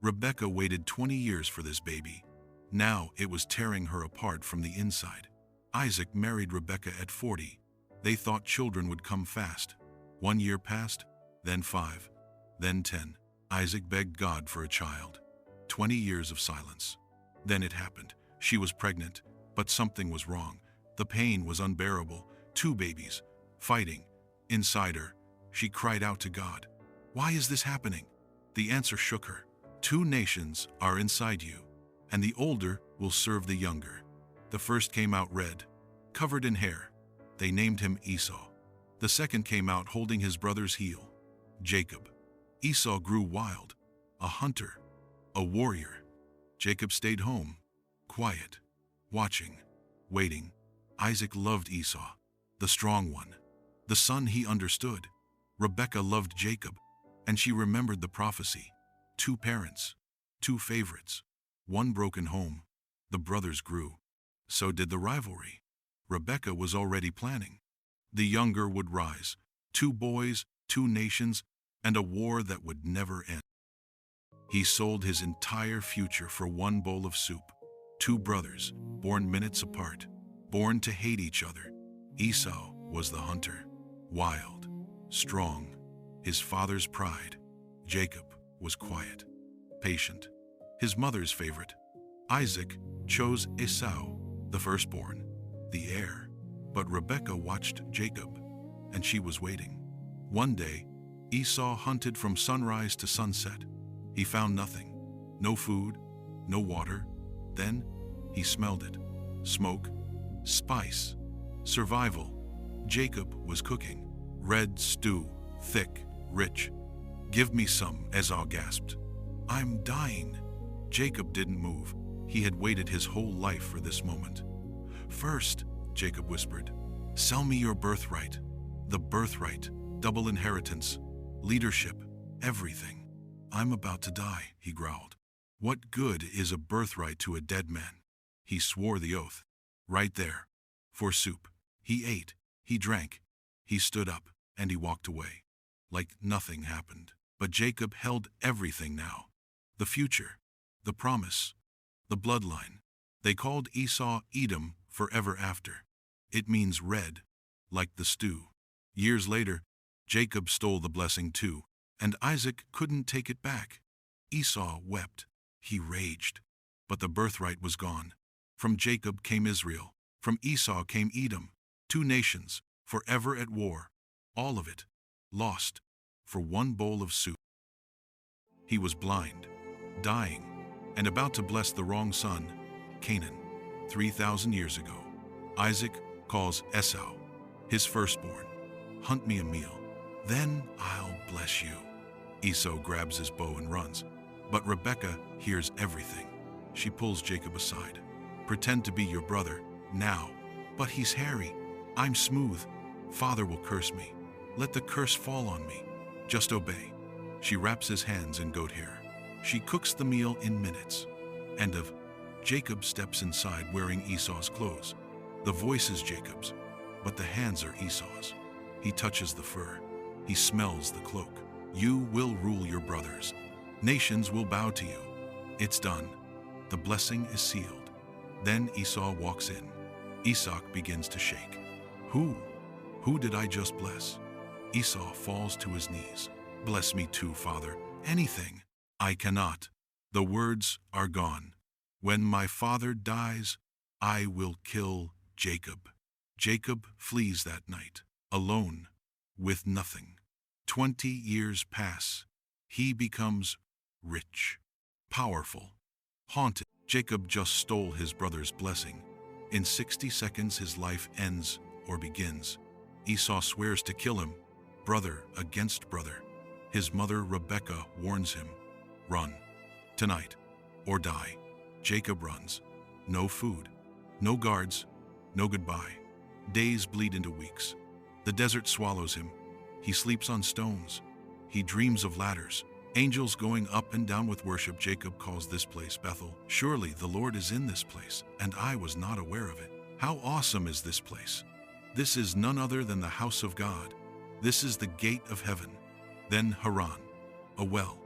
Rebekah waited 20 years for this baby. Now it was tearing her apart from the inside. Isaac married Rebekah at 40. They thought children would come fast. 1 year passed, then 5, then 10. Isaac begged God for a child. 20 years of silence. Then it happened. She was pregnant, but something was wrong. The pain was unbearable. 2 babies, fighting. Inside her, she cried out to God. Why is this happening? The answer shook her. 2 nations are inside you, and the older will serve the younger. The first came out red, covered in hair. They named him Esau. The second came out holding his brother's heel, Jacob. Esau grew wild, a hunter, a warrior. Jacob stayed home, quiet, watching, waiting. Isaac loved Esau, the strong one, the son he understood. Rebekah loved Jacob, and she remembered the prophecy. 2 parents, 2 favorites, 1 broken home. The brothers grew. So did the rivalry. Rebekah was already planning. The younger would rise. 2 boys, 2 nations, and a war that would never end. He sold his entire future for 1 bowl of soup. 2 brothers, born minutes apart, born to hate each other. Esau was the hunter, wild, strong, his father's pride. Jacob was quiet, patient, his mother's favorite. Isaac chose Esau, the firstborn, the heir. But Rebekah watched Jacob, and she was waiting. One day, Esau hunted from sunrise to sunset. He found nothing, no food, no water. Then he smelled it. Smoke, spice, survival. Jacob was cooking. Red stew, thick, rich. Give me some, Esau gasped. I'm dying. Jacob didn't move. He had waited his whole life for this moment. First, Jacob whispered, sell me your birthright. The birthright, double inheritance, leadership, everything. I'm about to die, he growled. What good is a birthright to a dead man? He swore the oath. Right there. For soup. He ate, he drank, he stood up, and he walked away. Like nothing happened. But Jacob held everything now. The future, the promise, the bloodline. They called Esau Edom forever after. It means red, like the stew. Years later, Jacob stole the blessing too, and Isaac couldn't take it back. Esau wept. He raged. But the birthright was gone. From Jacob came Israel. From Esau came Edom. 2 nations, forever at war. All of it, lost, for 1 bowl of soup. He was blind, dying, and about to bless the wrong son, Canaan. 3,000 years ago, Isaac calls Esau, his firstborn. Hunt me a meal, then I'll bless you. Esau grabs his bow and runs, but Rebekah hears everything. She pulls Jacob aside. Pretend to be your brother, now. But he's hairy. I'm smooth. Father will curse me. Let the curse fall on me. Just obey. She wraps his hands in goat hair. She cooks the meal in minutes. End of. Jacob steps inside wearing Esau's clothes. The voice is Jacob's, but the hands are Esau's. He touches the fur. He smells the cloak. You will rule your brothers. Nations will bow to you. It's done. The blessing is sealed. Then Esau walks in. Esau begins to shake. Who? Who did I just bless? Esau falls to his knees. Bless me too, Father. Anything. I cannot. The words are gone. When my father dies, I will kill Jacob. Jacob flees that night, alone, with nothing. 20 years pass. He becomes rich, powerful, haunted. Jacob just stole his brother's blessing. In 60 seconds his life ends or begins. Esau swears to kill him, brother against brother. His mother Rebekah warns him, run, tonight, or die. Jacob runs. No food, no guards, no goodbye. Days bleed into weeks. The desert swallows him. He sleeps on stones. He dreams of ladders, angels going up and down with worship. Jacob calls this place Bethel. Surely the Lord is in this place, and I was not aware of it. How awesome is this place? This is none other than the house of God. This is the gate of heaven. Then Haran, a well,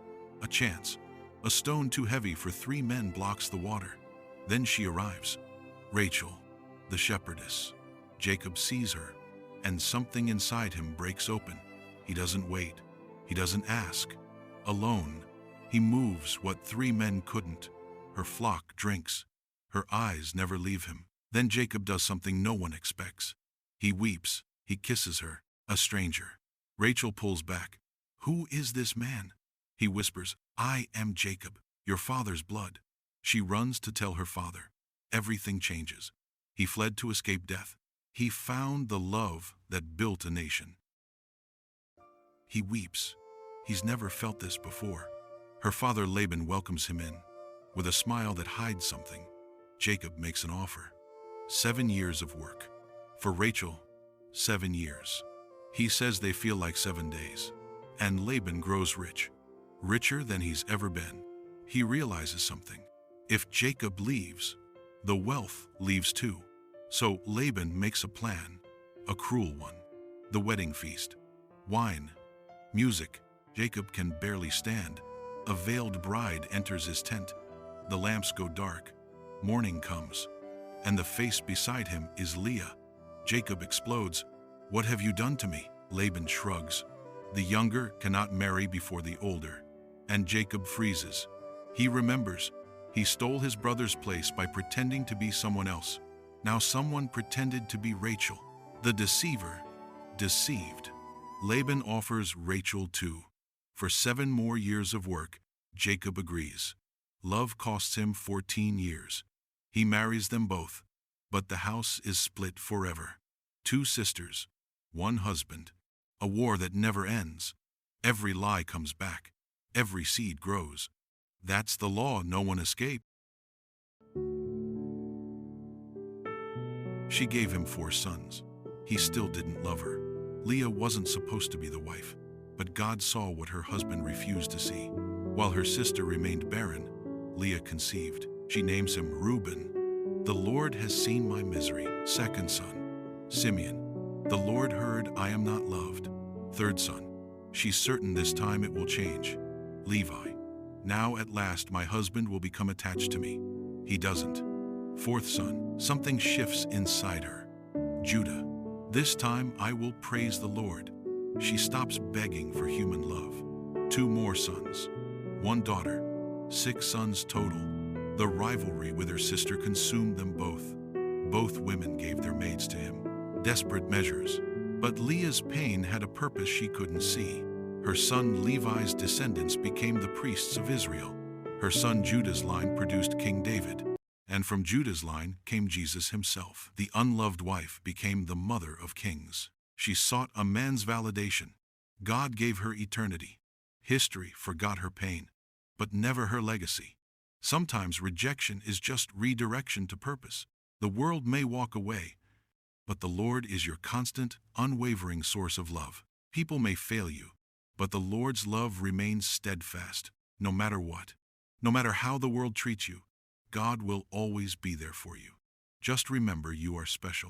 a chance, A stone too heavy for 3 men blocks the water. Then she arrives. Rachel, the shepherdess. Jacob sees her, and something inside him breaks open. He doesn't wait. He doesn't ask. Alone, he moves what 3 men couldn't. Her flock drinks. Her eyes never leave him. Then Jacob does something no one expects. He weeps. He kisses her, a stranger. Rachel pulls back. Who is this man? He whispers, I am Jacob, your father's blood. She runs to tell her father. Everything changes. He fled to escape death. He found the love that built a nation. He weeps. He's never felt this before. Her father Laban welcomes him in. With a smile that hides something, Jacob makes an offer. 7 years of work. For Rachel, 7 years. He says they feel like 7 days. And Laban grows rich. Richer than he's ever been. He realizes something. If Jacob leaves, the wealth leaves too. So Laban makes a plan, a cruel one. The wedding feast. Wine. Music. Jacob can barely stand. A veiled bride enters his tent. The lamps go dark. Morning comes. And the face beside him is Leah. Jacob explodes. What have you done to me? Laban shrugs. The younger cannot marry before the older. And Jacob freezes. He remembers. He stole his brother's place by pretending to be someone else. Now someone pretended to be Rachel. The deceiver deceived. Laban offers Rachel too. For 7 more years of work, Jacob agrees. Love costs him 14 years. He marries them both. But the house is split forever. 2 sisters, 1 husband. A war that never ends. Every lie comes back. Every seed grows. That's the law no one escaped. She gave him 4 sons. He still didn't love her. Leah wasn't supposed to be the wife, but God saw what her husband refused to see. While her sister remained barren, Leah conceived. She names him Reuben. The Lord has seen my misery. 2nd son, Simeon. The Lord heard I am not loved. 3rd son. She's certain this time it will change. Levi. Now at last my husband will become attached to me. He doesn't. 4th son. Something shifts inside her. Judah. This time I will praise the Lord. She stops begging for human love. 2 more sons. 1 daughter. 6 sons total. The rivalry with her sister consumed them both. Both women gave their maids to him. Desperate measures. But Leah's pain had a purpose she couldn't see. Her son Levi's descendants became the priests of Israel. Her son Judah's line produced King David. And from Judah's line came Jesus himself. The unloved wife became the mother of kings. She sought a man's validation. God gave her eternity. History forgot her pain, but never her legacy. Sometimes rejection is just redirection to purpose. The world may walk away, but the Lord is your constant, unwavering source of love. People may fail you, but the Lord's love remains steadfast, no matter what. No matter how the world treats you, God will always be there for you. Just remember you are special.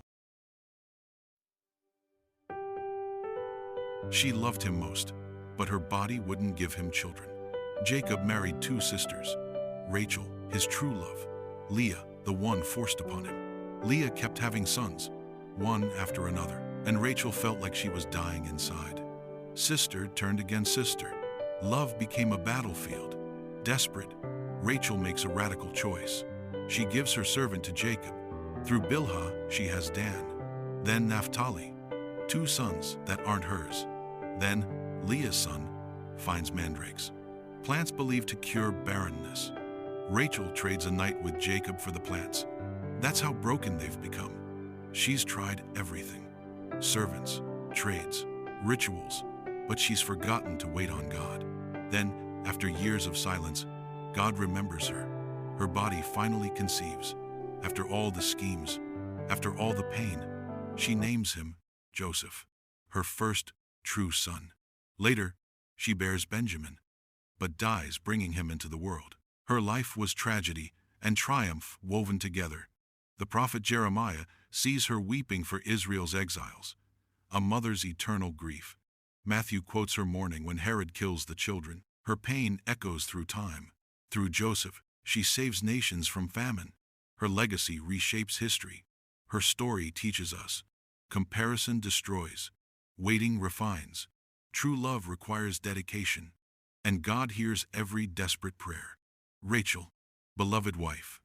She loved him most, but her body wouldn't give him children. Jacob married 2 sisters. Rachel, his true love. Leah, the one forced upon him. Leah kept having sons, one after another, and Rachel felt like she was dying inside. Sister turned against sister. Love became a battlefield. Desperate, Rachel makes a radical choice. She gives her servant to Jacob. Through Bilhah, she has Dan. Then Naphtali, 2 sons that aren't hers. Then Leah's son finds mandrakes, plants believed to cure barrenness. Rachel trades a night with Jacob for the plants. That's how broken they've become. She's tried everything. Servants, trades, rituals, but she's forgotten to wait on God. Then, after years of silence, God remembers her. Her body finally conceives. After all the schemes, after all the pain, she names him Joseph, her first true son. Later, she bears Benjamin, but dies bringing him into the world. Her life was tragedy and triumph woven together. The prophet Jeremiah sees her weeping for Israel's exiles, a mother's eternal grief. Matthew quotes her mourning when Herod kills the children. Her pain echoes through time. Through Joseph, she saves nations from famine. Her legacy reshapes history. Her story teaches us. Comparison destroys. Waiting refines. True love requires dedication. And God hears every desperate prayer. Rachel, beloved wife,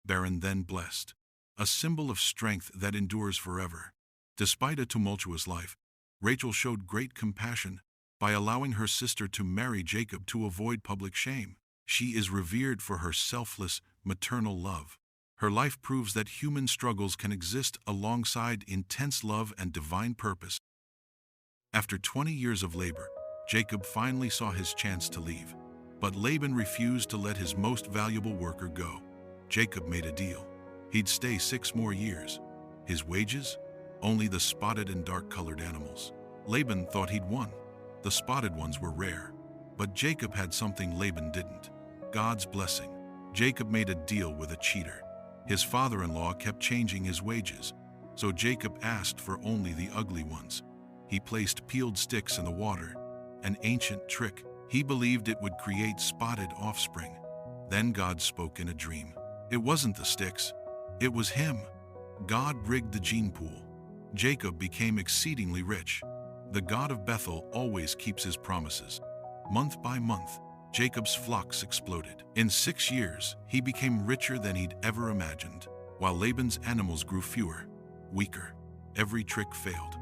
barren then blessed, a symbol of strength that endures forever. Despite a tumultuous life, Rachel showed great compassion by allowing her sister to marry Jacob to avoid public shame. She is revered for her selfless, maternal love. Her life proves that human struggles can exist alongside intense love and divine purpose. After 20 years of labor, Jacob finally saw his chance to leave. But Laban refused to let his most valuable worker go. Jacob made a deal. He'd stay 6 more years. His wages? Only the spotted and dark-colored animals. Laban thought he'd won. The spotted ones were rare. But Jacob had something Laban didn't: God's blessing. Jacob made a deal with a cheater. His father-in-law kept changing his wages, so Jacob asked for only the ugly ones. He placed peeled sticks in the water, an ancient trick. He believed it would create spotted offspring. Then God spoke in a dream. It wasn't the sticks, it was him. God rigged the gene pool. Jacob became exceedingly rich. The God of Bethel always keeps his promises. Month by month, Jacob's flocks exploded. In 6 years, he became richer than he'd ever imagined, while Laban's animals grew fewer, weaker. Every trick failed.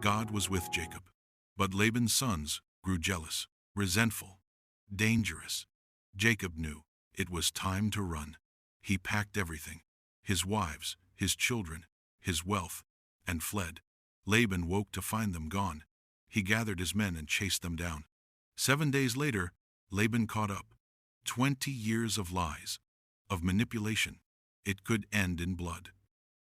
God was with Jacob. But Laban's sons grew jealous, resentful, dangerous. Jacob knew it was time to run. He packed everything: his wives, his children, his wealth, and fled. Laban woke to find them gone. He gathered his men and chased them down. 7 days later, Laban caught up. 20 years of lies, of manipulation. It could end in blood.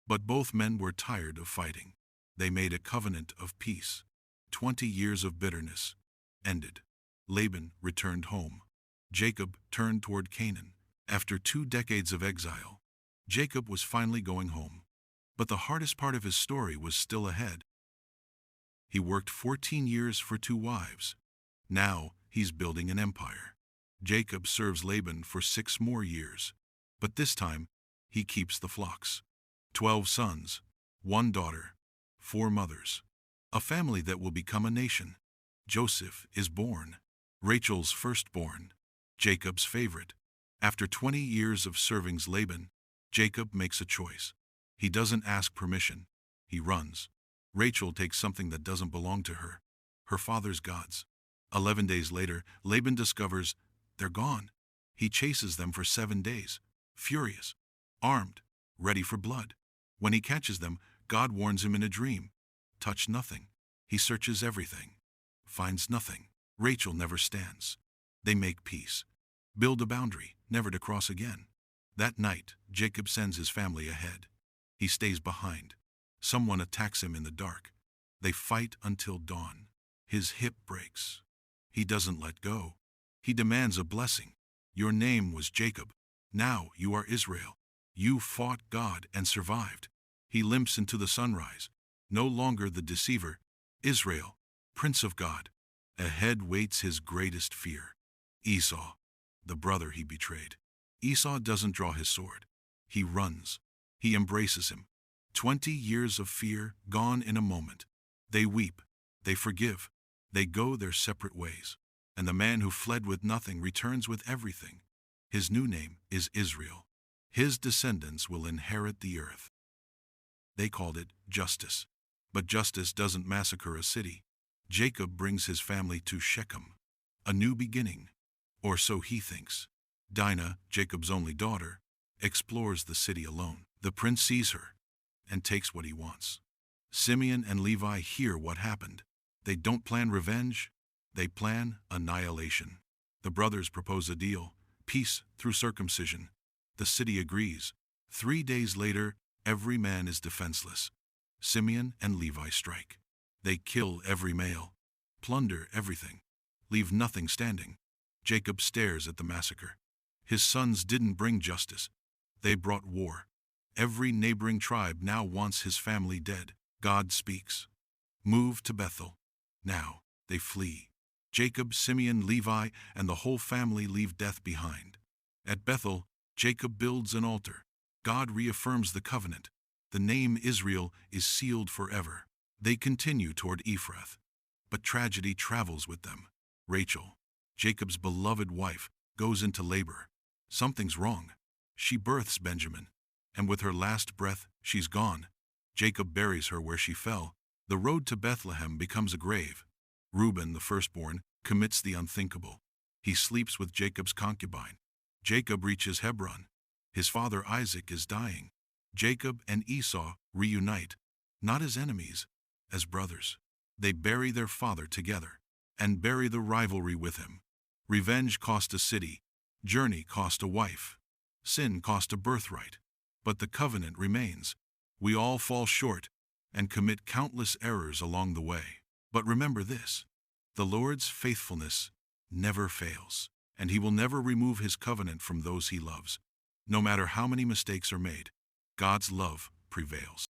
But both men were tired of fighting. They made a covenant of peace. 20 years of bitterness ended. Laban returned home. Jacob turned toward Canaan. After 2 decades of exile, Jacob was finally going home. But the hardest part of his story was still ahead. He worked 14 years for 2 wives. Now he's building an empire. Jacob serves Laban for 6 more years. But this time, he keeps the flocks. 12 sons, 1 daughter, 4 mothers. A family that will become a nation. Joseph is born. Rachel's firstborn. Jacob's favorite. After 20 years of serving Laban, Jacob makes a choice. He doesn't ask permission. He runs. Rachel takes something that doesn't belong to her: her father's gods. 11 days later, Laban discovers they're gone. He chases them for 7 days, furious, armed, ready for blood. When he catches them, God warns him in a dream: touch nothing. He searches everything, finds nothing. Rachel never stands. They make peace, build a boundary, never to cross again. That night, Jacob sends his family ahead. He stays behind. Someone attacks him in the dark. They fight until dawn. His hip breaks. He doesn't let go. He demands a blessing. Your name was Jacob. Now you are Israel. You fought God and survived. He limps into the sunrise. No longer the deceiver. Israel, Prince of God. Ahead waits his greatest fear: Esau, the brother he betrayed. Esau doesn't draw his sword. He runs. He embraces him. 20 years of fear gone in a moment. They weep. They forgive. They go their separate ways. And the man who fled with nothing returns with everything. His new name is Israel. His descendants will inherit the earth. They called it justice. But justice doesn't massacre a city. Jacob brings his family to Shechem. A new beginning. Or so he thinks. Dinah, Jacob's only daughter, explores the city alone. The prince sees her and takes what he wants. Simeon and Levi hear what happened. They don't plan revenge. They plan annihilation. The brothers propose a deal: peace through circumcision. The city agrees. 3 days later, every man is defenseless. Simeon and Levi strike. They kill every male, plunder everything, leave nothing standing. Jacob stares at the massacre. His sons didn't bring justice. They brought war. Every neighboring tribe now wants his family dead. God speaks: move to Bethel. Now they flee. Jacob, Simeon, Levi, and the whole family leave death behind. At Bethel, Jacob builds an altar. God reaffirms the covenant. The name Israel is sealed forever. They continue toward Ephrath. But tragedy travels with them. Rachel, Jacob's beloved wife, goes into labor. Something's wrong. She births Benjamin, and with her last breath, she's gone. Jacob buries her where she fell. The road to Bethlehem becomes a grave. Reuben, the firstborn, commits the unthinkable. He sleeps with Jacob's concubine. Jacob reaches Hebron. His father Isaac is dying. Jacob and Esau reunite, not as enemies, as brothers. They bury their father together, and bury the rivalry with him. Revenge cost a city. Journey cost a wife. Sin cost a birthright. But the covenant remains. We all fall short and commit countless errors along the way. But remember this: the Lord's faithfulness never fails, and He will never remove His covenant from those He loves. No matter how many mistakes are made, God's love prevails.